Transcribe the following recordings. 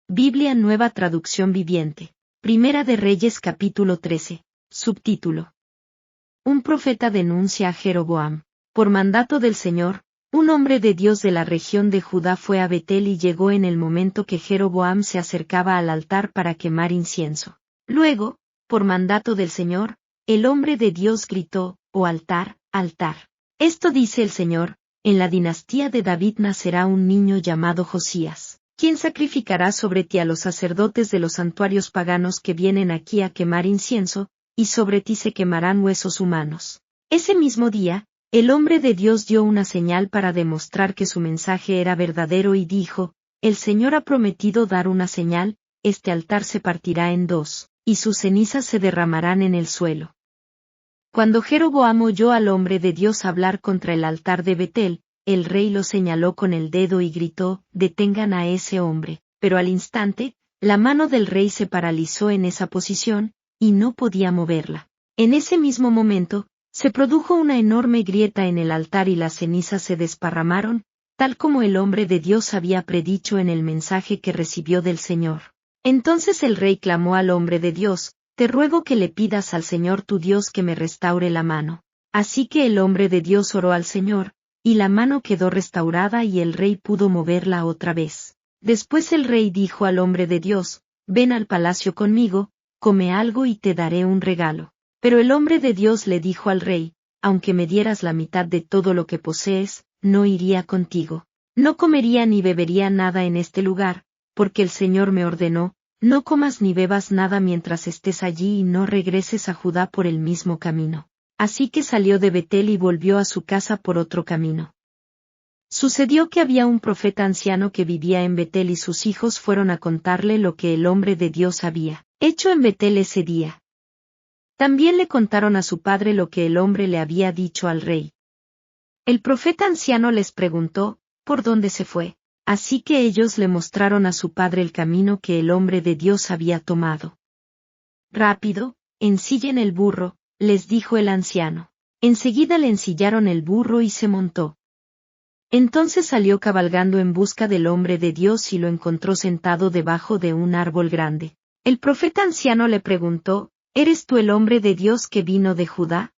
Biblia Nueva Traducción Viviente. Primera de Reyes capítulo 13. Subtítulo. Un profeta denuncia a Jeroboam. Por mandato del Señor, un hombre de Dios de la región de Judá fue a Betel y llegó en el momento que Jeroboam se acercaba al altar para quemar incienso. Luego, por mandato del Señor, el hombre de Dios gritó: «Oh altar, altar. Esto dice el Señor, en la dinastía de David nacerá un niño llamado Josías, quien sacrificará sobre ti a los sacerdotes de los santuarios paganos que vienen aquí a quemar incienso, y sobre ti se quemarán huesos humanos». Ese mismo día, el hombre de Dios dio una señal para demostrar que su mensaje era verdadero y dijo: «El Señor ha prometido dar una señal, este altar se partirá en dos, y sus cenizas se derramarán en el suelo». Cuando Jeroboam oyó al hombre de Dios hablar contra el altar de Betel, el rey lo señaló con el dedo y gritó: «Detengan a ese hombre». Pero al instante, la mano del rey se paralizó en esa posición, y no podía moverla. En ese mismo momento, se produjo una enorme grieta en el altar y las cenizas se desparramaron, tal como el hombre de Dios había predicho en el mensaje que recibió del Señor. Entonces el rey clamó al hombre de Dios: «Te ruego que le pidas al Señor tu Dios que me restaure la mano». Así que el hombre de Dios oró al Señor, y la mano quedó restaurada y el rey pudo moverla otra vez. Después el rey dijo al hombre de Dios: «Ven al palacio conmigo, come algo y te daré un regalo». Pero el hombre de Dios le dijo al rey: «Aunque me dieras la mitad de todo lo que posees, no iría contigo. No comería ni bebería nada en este lugar, porque el Señor me ordenó: no comas ni bebas nada mientras estés allí y no regreses a Judá por el mismo camino». Así que salió de Betel y volvió a su casa por otro camino. Sucedió que había un profeta anciano que vivía en Betel y sus hijos fueron a contarle lo que el hombre de Dios había hecho en Betel ese día. También le contaron a su padre lo que el hombre le había dicho al rey. El profeta anciano les preguntó: ¿por dónde se fue? Así que ellos le mostraron a su padre el camino que el hombre de Dios había tomado. «Rápido, ensillen el burro», les dijo el anciano. Enseguida le ensillaron el burro y se montó. Entonces salió cabalgando en busca del hombre de Dios y lo encontró sentado debajo de un árbol grande. El profeta anciano le preguntó: «¿Eres tú el hombre de Dios que vino de Judá?»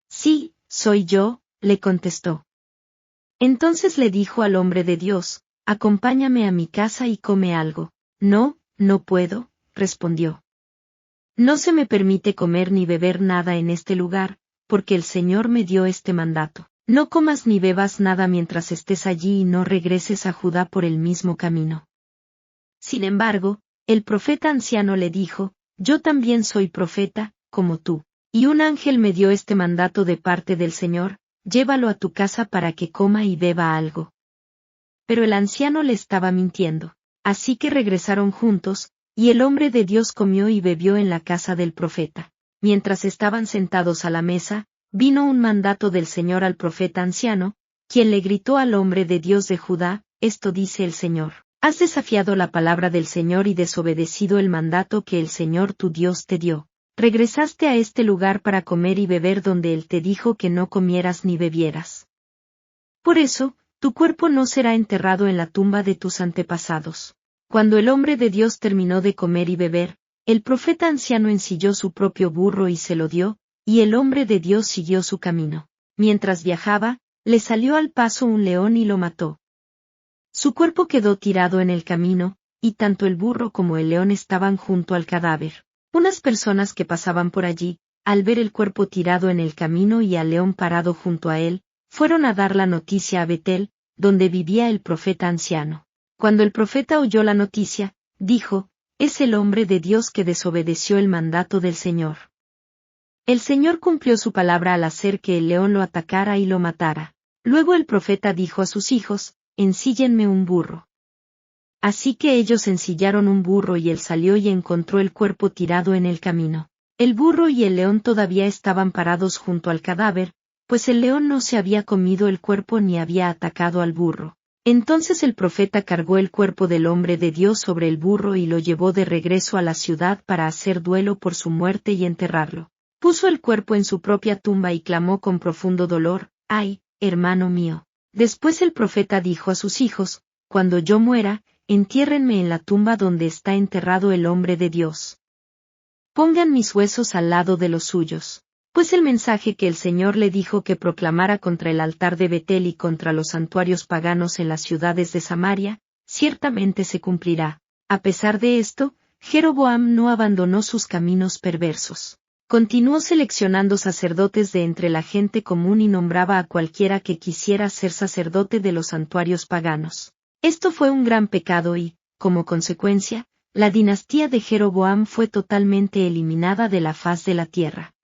«Sí, soy yo», le contestó. Entonces le dijo al hombre de Dios: «Acompáñame a mi casa y come algo». «No, no puedo», respondió. «No se me permite comer ni beber nada en este lugar, porque el Señor me dio este mandato: no comas ni bebas nada mientras estés allí y no regreses a Judá por el mismo camino». Sin embargo, el profeta anciano le dijo: «Yo también soy profeta, como tú. Y un ángel me dio este mandato de parte del Señor: llévalo a tu casa para que coma y beba algo». Pero el anciano le estaba mintiendo. Así que regresaron juntos, y el hombre de Dios comió y bebió en la casa del profeta. Mientras estaban sentados a la mesa, vino un mandato del Señor al profeta anciano, quien le gritó al hombre de Dios de Judá: «Esto dice el Señor: has desafiado la palabra del Señor y desobedecido el mandato que el Señor tu Dios te dio. Regresaste a este lugar para comer y beber donde Él te dijo que no comieras ni bebieras. Por eso, tu cuerpo no será enterrado en la tumba de tus antepasados». Cuando el hombre de Dios terminó de comer y beber, el profeta anciano ensilló su propio burro y se lo dio, y el hombre de Dios siguió su camino. Mientras viajaba, le salió al paso un león y lo mató. Su cuerpo quedó tirado en el camino, y tanto el burro como el león estaban junto al cadáver. Unas personas que pasaban por allí, al ver el cuerpo tirado en el camino y al león parado junto a él, fueron a dar la noticia a Betel, donde vivía el profeta anciano. Cuando el profeta oyó la noticia, dijo: «Es el hombre de Dios que desobedeció el mandato del Señor». El Señor cumplió su palabra al hacer que el león lo atacara y lo matara. Luego el profeta dijo a sus hijos: «Ensíllenme un burro». Así que ellos ensillaron un burro y él salió y encontró el cuerpo tirado en el camino. El burro y el león todavía estaban parados junto al cadáver, pues el león no se había comido el cuerpo ni había atacado al burro. Entonces el profeta cargó el cuerpo del hombre de Dios sobre el burro y lo llevó de regreso a la ciudad para hacer duelo por su muerte y enterrarlo. Puso el cuerpo en su propia tumba y clamó con profundo dolor: «¡Ay, hermano mío!». Después el profeta dijo a sus hijos: «Cuando yo muera, entiérrenme en la tumba donde está enterrado el hombre de Dios. Pongan mis huesos al lado de los suyos. Pues el mensaje que el Señor le dijo que proclamara contra el altar de Betel y contra los santuarios paganos en las ciudades de Samaria, ciertamente se cumplirá. A pesar de esto, Jeroboam no abandonó sus caminos perversos. Continuó seleccionando sacerdotes de entre la gente común y nombraba a cualquiera que quisiera ser sacerdote de los santuarios paganos. Esto fue un gran pecado y, como consecuencia, la dinastía de Jeroboam fue totalmente eliminada de la faz de la tierra.